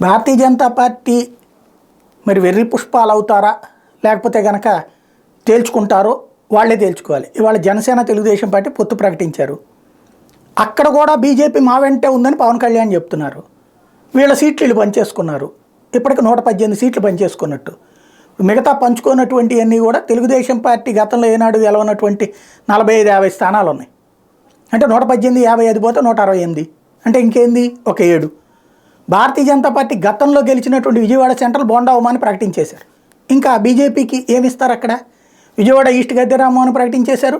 Bharatiya Janata party మరి వెర్రి పుష్పాలు అవుతారా లేకపోతే కనుక తేల్చుకుంటారో వాళ్ళే తేల్చుకోవాలి. ఇవాళ జనసేన తెలుగుదేశం పార్టీ పొత్తు ప్రకటించారు. అక్కడ కూడా బీజేపీ మా వెంటే ఉందని పవన్ కళ్యాణ్ చెప్తున్నారు. వీళ్ళ సీట్లు వీళ్ళు పనిచేసుకున్నారు. ఇప్పటికి 118 సీట్లు పనిచేసుకున్నట్టు. మిగతా పంచుకున్నటువంటి అన్నీ కూడా తెలుగుదేశం పార్టీ గతంలో ఏనాడు గెలవనటువంటి 45-50 స్థానాలు ఉన్నాయి. అంటే 118, 55 పోతే 168, అంటే ఇంకేంది ఒక 7. భారతీయ జనతా పార్టీ గతంలో గెలిచినటువంటి విజయవాడ సెంట్రల్ బోండా ఉమా అని ప్రకటించేశారు. ఇంకా బీజేపీకి ఏమిస్తారు అక్కడ? విజయవాడ ఈస్ట్ గద్దెరాము అని ప్రకటించేశారు.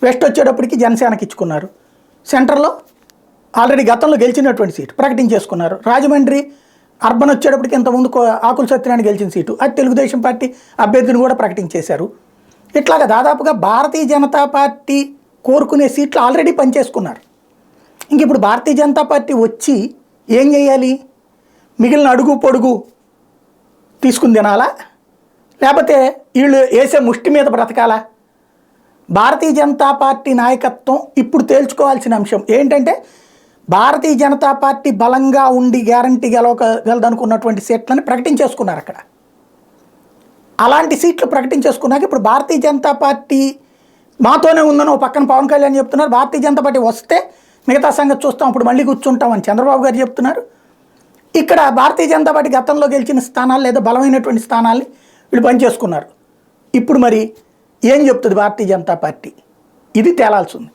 వెస్ట్ వచ్చేటప్పటికి జనసేనకి ఇచ్చుకున్నారు. సెంట్రల్లో ఆల్రెడీ గతంలో గెలిచినటువంటి సీటు ప్రకటించేసుకున్నారు. రాజమండ్రి అర్బన్ వచ్చేటప్పటికి ఇంతకుముందు ఆకుల సత్యనారాయణ గెలిచిన సీటు అది తెలుగుదేశం పార్టీ అభ్యర్థిని కూడా ప్రకటించేశారు. ఇట్లాగా దాదాపుగా భారతీయ జనతా పార్టీ కోరుకునే సీట్లు ఆల్రెడీ పనిచేసుకున్నారు. ఇంక ఇప్పుడు భారతీయ జనతా పార్టీ వచ్చి ఏం చేయాలి? మిగిలిన అడుగు పొడుగు తీసుకుని తినాలా, లేకపోతే వీళ్ళు వేసే ముష్టి మీద బ్రతకాలా? భారతీయ జనతా పార్టీ నాయకత్వం ఇప్పుడు తేల్చుకోవాల్సిన అంశం ఏంటంటే, భారతీయ జనతా పార్టీ బలంగా ఉండి గ్యారంటీ గెలవగలదనుకున్నటువంటి సీట్లని ప్రకటించేసుకున్నారు అక్కడ. అలాంటి సీట్లు ప్రకటించేసుకున్నాక ఇప్పుడు భారతీయ జనతా పార్టీ మాతోనే ఉందని ఒక పక్కన పవన్ కళ్యాణ్ చెప్తున్నారు. భారతీయ జనతా పార్టీ వస్తే మిగతా సంగతి చూస్తాం, అప్పుడు మళ్ళీ కూర్చుంటామని చంద్రబాబు గారు చెప్తున్నారు. ఇక్కడ భారతీయ జనతా పార్టీ గతంలో గెలిచిన స్థానాలు లేదా బలమైనటువంటి స్థానాల్ని వీళ్ళు పనిచేసుకున్నారు. ఇప్పుడు మరి ఏం చెప్తుంది భారతీయ జనతా పార్టీ? ఇది తేలాల్సి ఉంది.